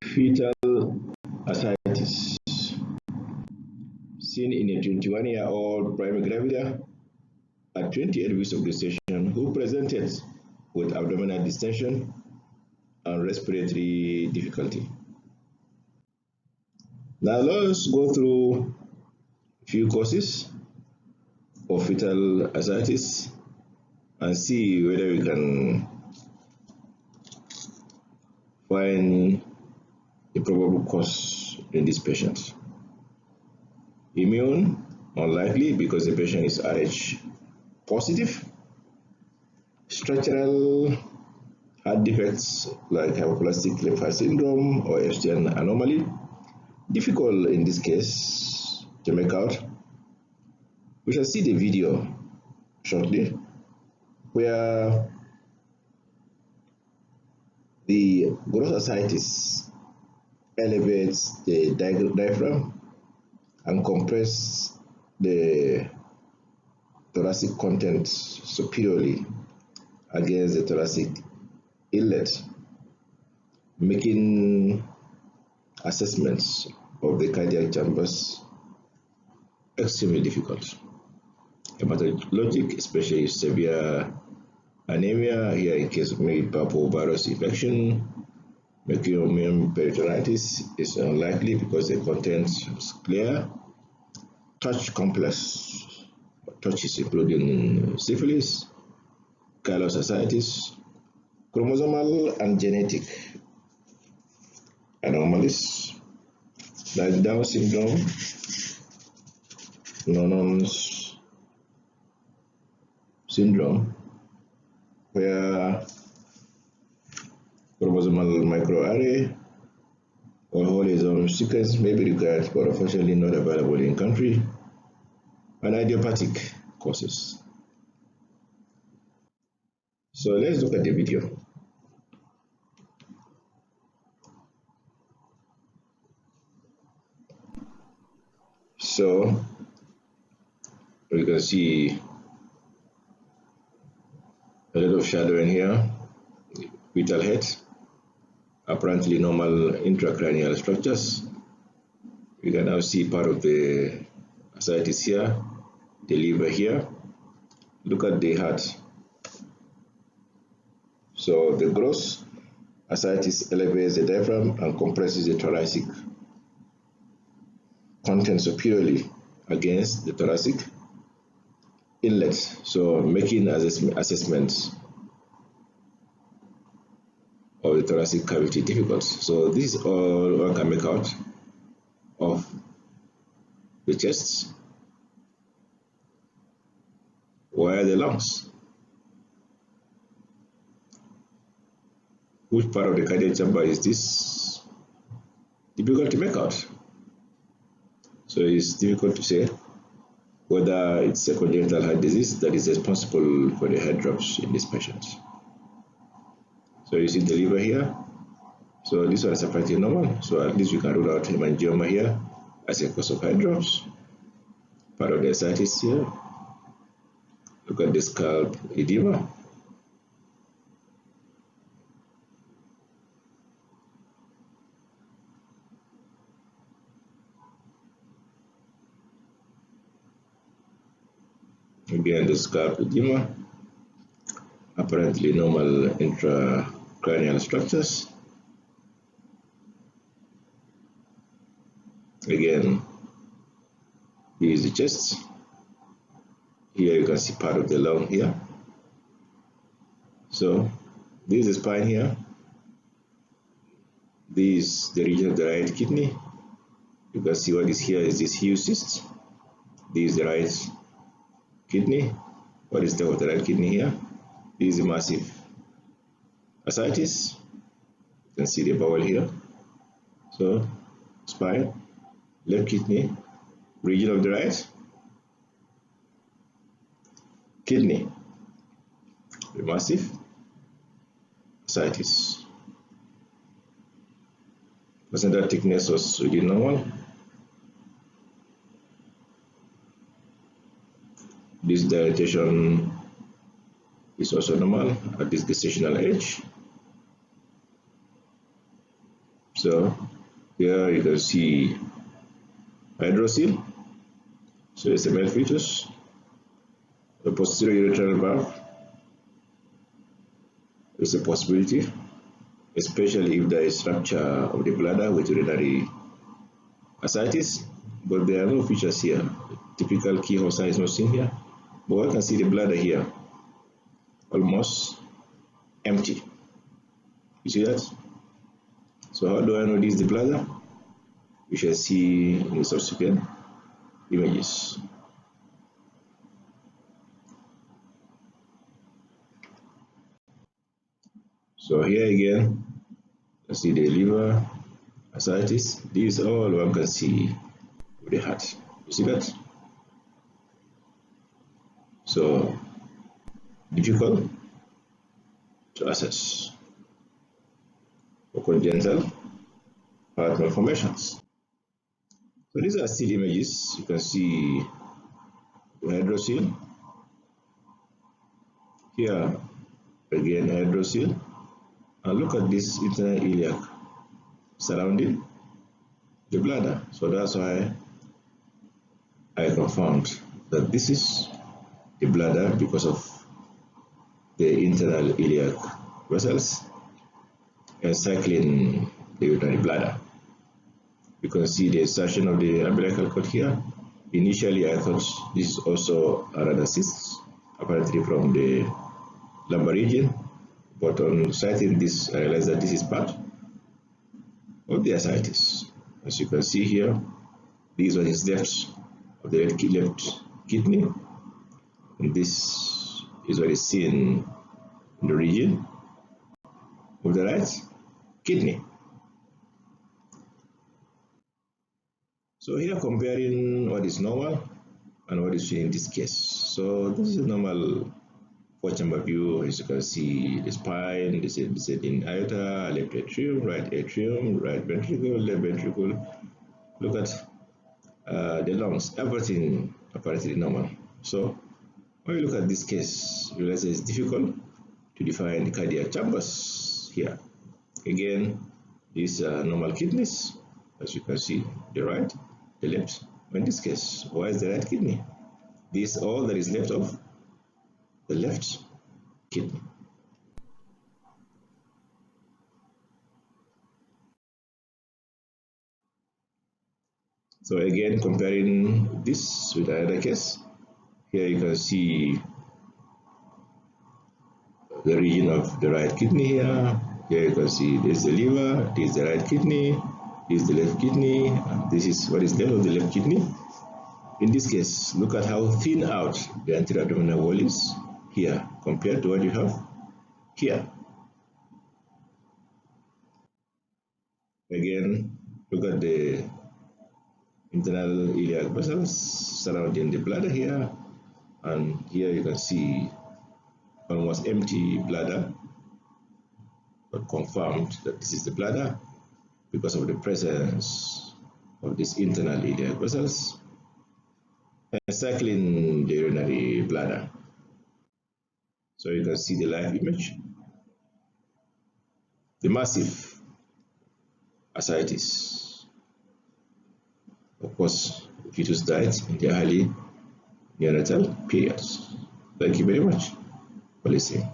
Fetal ascites seen in a 21-year-old primary gravida at 28 weeks of gestation who presented with abdominal distension and respiratory difficulty. Now let's go through a few causes of fetal ascites and see whether we can find the probable cause in this patient. Immune, unlikely because the patient is Rh positive. Structural heart defects like hypoplastic left heart syndrome or Epstein anomaly, difficult in this case to make out. We shall see the video shortly where the gross ascites elevates the diaphragm and compress the thoracic content superiorly against the thoracic inlet, making assessments of the cardiac chambers extremely difficult. Hematologic, especially severe anemia, here in case of maybe parvovirus infection. Meconium peritonitis is unlikely because the content is clear. Touch complex touches including syphilis, callous ascites, chromosomal and genetic anomalies like Down syndrome, Nonon's syndrome, where chromosomal microarray or whole exome sequence may be required but unfortunately not available in country, and idiopathic causes. So let's look at the video. So we can see a lot of shadow in here, fetal head, apparently normal intracranial structures. We can now see part of the ascites here, the liver here. Look at the heart. So the gross ascites elevates the diaphragm and compresses the thoracic content superiorly against the thoracic inlet, so making assessments of the thoracic cavity difficult. So this is all one can make out of the chest. Where are the lungs? Which part of the cardiac chamber is this? Difficult to make out. So it's difficult to say whether it's a congenital heart disease that is responsible for the heart drops in this patient. So you see the liver here. So this one is apparently normal. So at least we can rule out hemangioma here as a cause of heart drops. Part of the ascites here. Look at the scalp edema. Again, the scalp edema, apparently normal intracranial structures. Again, here is the chest. Here you can see part of the lung here. So this is the spine here. This is the region of the right kidney. You can see what is here is this huge cyst. This is the right kidney. What is the right kidney here? This is a massive ascites. You can see the bowel here. So spine, left kidney, region of the right kidney, the massive ascites. Placental thickness was really normal. This dilatation is also normal at this gestational age. So here you can see hydrocele. So it's a male fetus. The posterior uterine valve is a possibility, especially if there is rupture of the bladder with urinary ascites, but there are no features here. The typical keyhole sign is not seen here, but one can see the bladder here, almost empty. You see that? So how do I know this is the bladder? We shall see in the subsequent images. So here again, you see the liver, ascites. These all one can see with the heart. You see that? So difficult to assess for congenital heart malformations. So these are still images. You can see the hydrocele. Here again hydrocele. And look at this internal iliac surrounding the bladder. So that's why I confirmed that this is the bladder because of the internal iliac vessels encircling the urinary bladder. You can see the insertion of the umbilical cord here. Initially, I thought this is also another cyst, apparently from the lumbar region, but on citing this, I realized that this is part of the ascites. As you can see here, this one is left of the left kidney, and this is what is seen in the region of the right kidney. So here comparing what is normal and what is seen in this case. So this is a normal four-chamber view. As you can see, the spine, the descending aorta, left atrium, right ventricle, left ventricle. Look at the lungs, everything apparently normal. So when you look at this case, you realize it's difficult to define the cardiac chambers here. Again, these are normal kidneys, as you can see, the right, the left. In this case, why is the right kidney? This is all that is left of the left kidney. So again, comparing this with another case, here you can see the region of the right kidney here. Here you can see this is the liver, this is the right kidney, this is the left kidney, and this is what is left of the left kidney. In this case, look at how thin out the anterior abdominal wall is here compared to what you have here. Again, look at the internal iliac vessels surrounding the bladder here, and here you can see almost empty bladder, but confirmed that this is the bladder because of the presence of these internal iliac vessels encircling the urinary bladder. So you can see the live image, the massive ascites. Of course, the fetus died in the early neonatal periods. Thank you very much for listening.